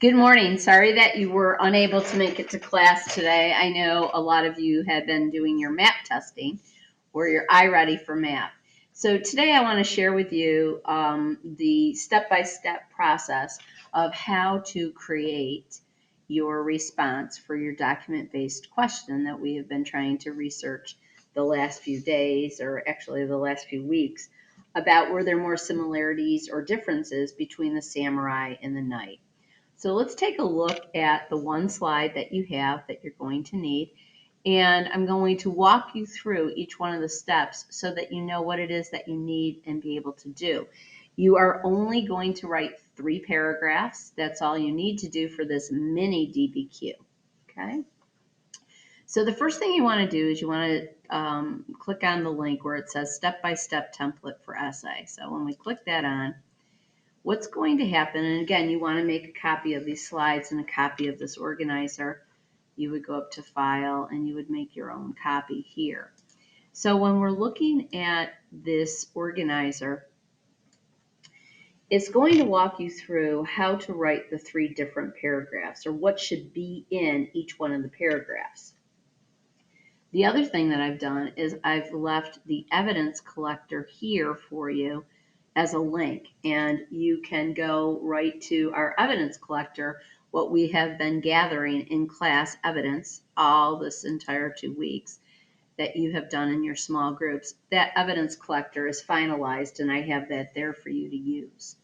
Good morning. Sorry that you were unable to make it to class today. I know a lot of you have been doing your MAP testing or your iReady for MAP. So today I want to share with you the step-by-step process of how to create your response for your document-based question that we have been trying to research the last few days, or actually the last few weeks, about were there more similarities or differences between the samurai and the knight. So let's take a look at the one slide that you have that you're going to need. And I'm going to walk you through each one of the steps so that you know what it is that you need and be able to do. You are only going to write 3 paragraphs. That's all you need to do for this mini DBQ. Okay. So the first thing you want to do is you want to click on the link where it says step-by-step template for essay. So when we click that on, what's going to happen, and again, you want to make a copy of these slides and a copy of this organizer. You would go up to File and you would make your own copy here. So when we're looking at this organizer, it's going to walk you through how to write the 3 different paragraphs, or what should be in each one of the paragraphs. The other thing that I've done is I've left the evidence collector here for you as a link, and you can go right to our evidence collector, what we have been gathering in class evidence all this entire 2 weeks that you have done in your small groups. That evidence collector is finalized, and I have that there for you to use.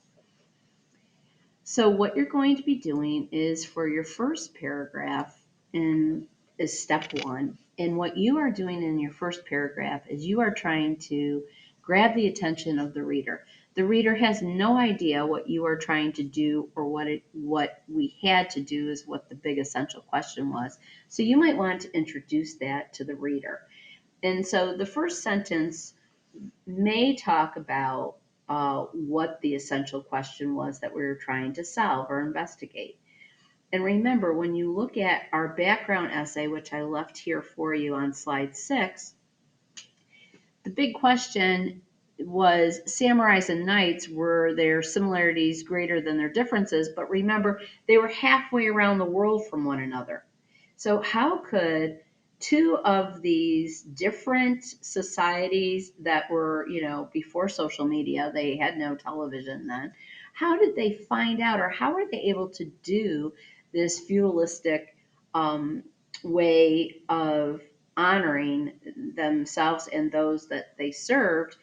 So what you're going to be doing is for your first paragraph is step 1. And what you are doing in your first paragraph is you are trying to grab the attention of the reader. The reader has no idea what you are trying to do, or what we had to do is what the big essential question was. So you might want to introduce that to the reader. And so the first sentence may talk about what the essential question was that we were trying to solve or investigate. And remember, when you look at our background essay, which I left here for you on slide 6, the big question was samurais and knights, were their similarities greater than their differences? But remember, they were halfway around the world from one another. So how could 2 of these different societies that were, before social media, they had no television then, how did they find out, or how were they able to do this feudalistic way of honoring themselves and those that they served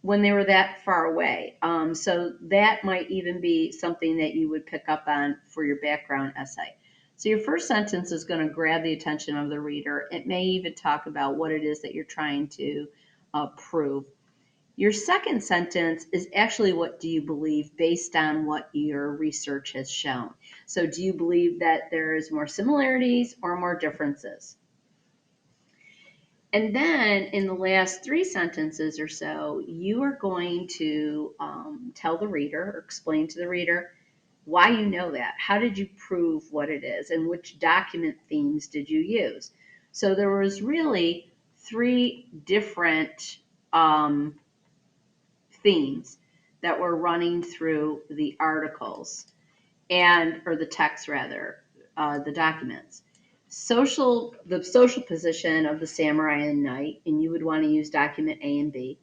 when they were that far away? So that might even be something that you would pick up on for your background essay. So your first sentence is going to grab the attention of the reader. It may even talk about what it is that you're trying to prove. Your second sentence is actually, what do you believe based on what your research has shown? So do you believe that there is more similarities or more differences? And then in the last 3 sentences or so, you are going to tell the reader, or explain to the reader, why you know that. How did you prove what it is? And which document themes did you use? So there was really 3 different themes that were running through the articles, or the text rather, the documents. The social position of the samurai and knight, and you would want to use document A and B.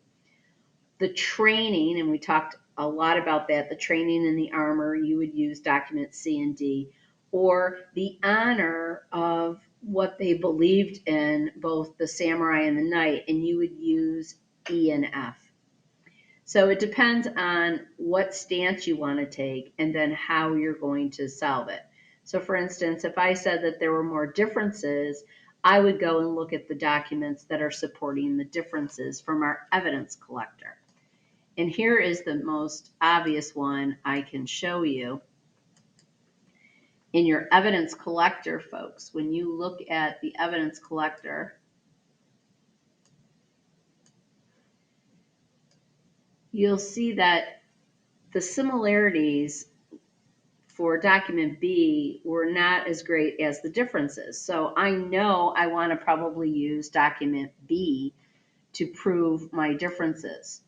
The training, and we talked a lot about that, the training in the armor, you would use document C and D. Or the honor of what they believed in, both the samurai and the knight, and you would use E and F. So it depends on what stance you want to take and then how you're going to solve it. So for instance, if I said that there were more differences, I would go and look at the documents that are supporting the differences from our evidence collector. And here is the most obvious one I can show you. In your evidence collector, folks, when you look at the evidence collector, you'll see that the similarities for document B were not as great as the differences. So I know I want to probably use document B to prove my differences.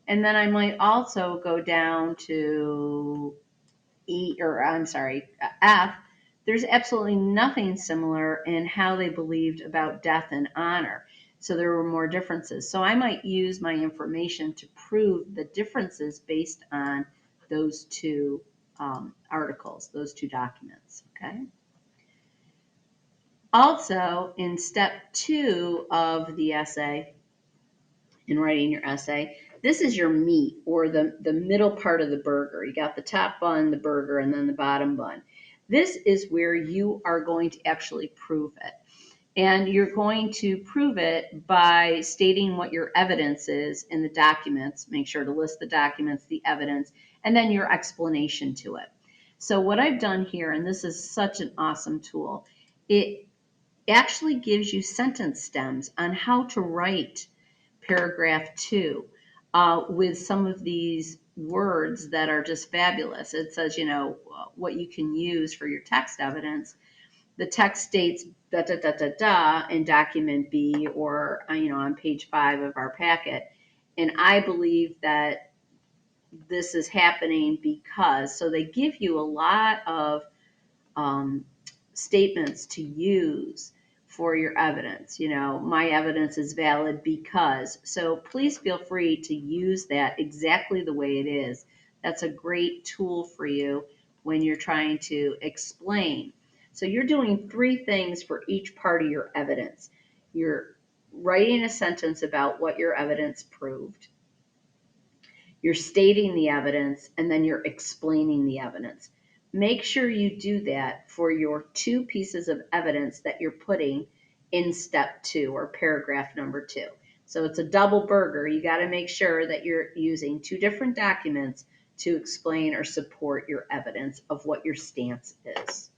And then I might also go down to F, there's absolutely nothing similar in how they believed about death and honor. So there were more differences. So I might use my information to prove the differences based on those two articles, those two documents. Okay. Also, in step 2 of the essay, in writing your essay, this is your meat, or the middle part of the burger. You got the top bun, the burger, and then the bottom bun. This is where you are going to actually prove it. And you're going to prove it by stating what your evidence is in the documents. Make sure to list the documents, the evidence, and then your explanation to it. So what I've done here, and this is such an awesome tool, it actually gives you sentence stems on how to write paragraph 2 with some of these words that are just fabulous. It says, what you can use for your text evidence. The text states da da da da da in document B, or on page 5 of our packet. And I believe that this is happening because, so they give you a lot of um, statements to use for your evidence. My evidence is valid because. So please feel free to use that exactly the way it is. That's a great tool for you when you're trying to explain. So you're doing 3 things for each part of your evidence. You're writing a sentence about what your evidence proved. You're stating the evidence, and then you're explaining the evidence. Make sure you do that for your 2 pieces of evidence that you're putting in step 2, or paragraph number 2. So it's a double burger. You got to make sure that you're using 2 different documents to explain or support your evidence of what your stance is.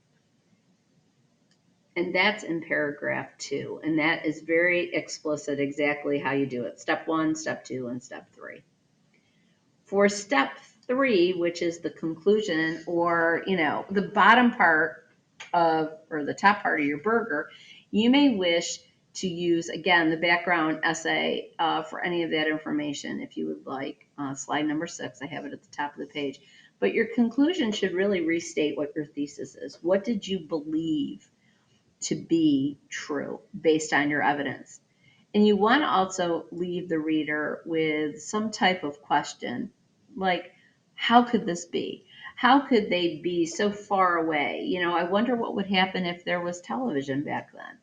And that's in paragraph 2. And that is very explicit exactly how you do it. Step 1, step 2, and step 3. For step 3, which is the conclusion, or the bottom part of, or the top part of your burger, you may wish to use, again, the background essay for any of that information if you would like. Slide number 6, I have it at the top of the page. But your conclusion should really restate what your thesis is. What did you believe to be true based on your evidence? And you want to also leave the reader with some type of question, like, how could this be? How could they be so far away? I wonder what would happen if there was television back then,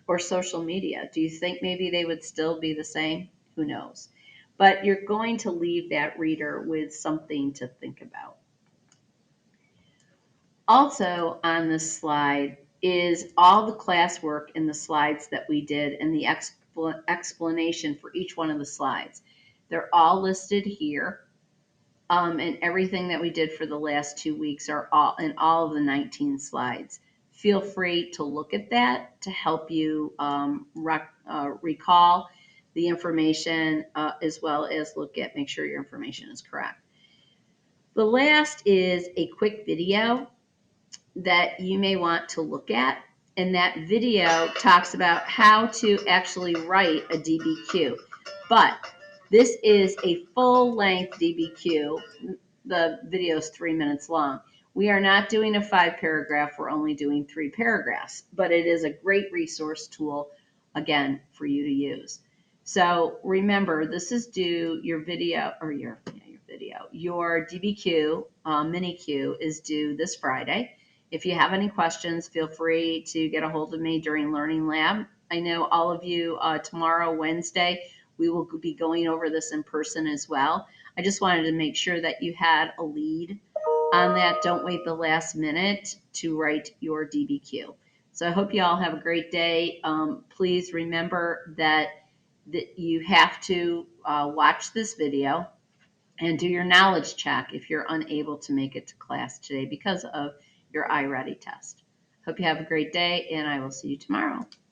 or social media. Do you think maybe they would still be the same? Who knows? But you're going to leave that reader with something to think about. Also on this slide is all the classwork in the slides that we did, and the explanation for each one of the slides. They're all listed here, and everything that we did for the last 2 weeks are all in all of the 19 slides. Feel free to look at that to help you recall the information, as well as make sure your information is correct. The last is a quick video that you may want to look at. And that video talks about how to actually write a DBQ. But this is a full-length DBQ. The video is 3 minutes long. We are not doing a 5-paragraph. We're only doing 3 paragraphs. But it is a great resource tool, again, for you to use. So remember, this is due, your DBQ, mini Q, is due this Friday. If you have any questions, feel free to get a hold of me during Learning Lab. I know all of you, tomorrow, Wednesday, we will be going over this in person as well. I just wanted to make sure that you had a lead on that. Don't wait the last minute to write your DBQ. So I hope you all have a great day. Please remember that you have to watch this video and do your knowledge check if you're unable to make it to class today because of your iReady test. Hope you have a great day, and I will see you tomorrow.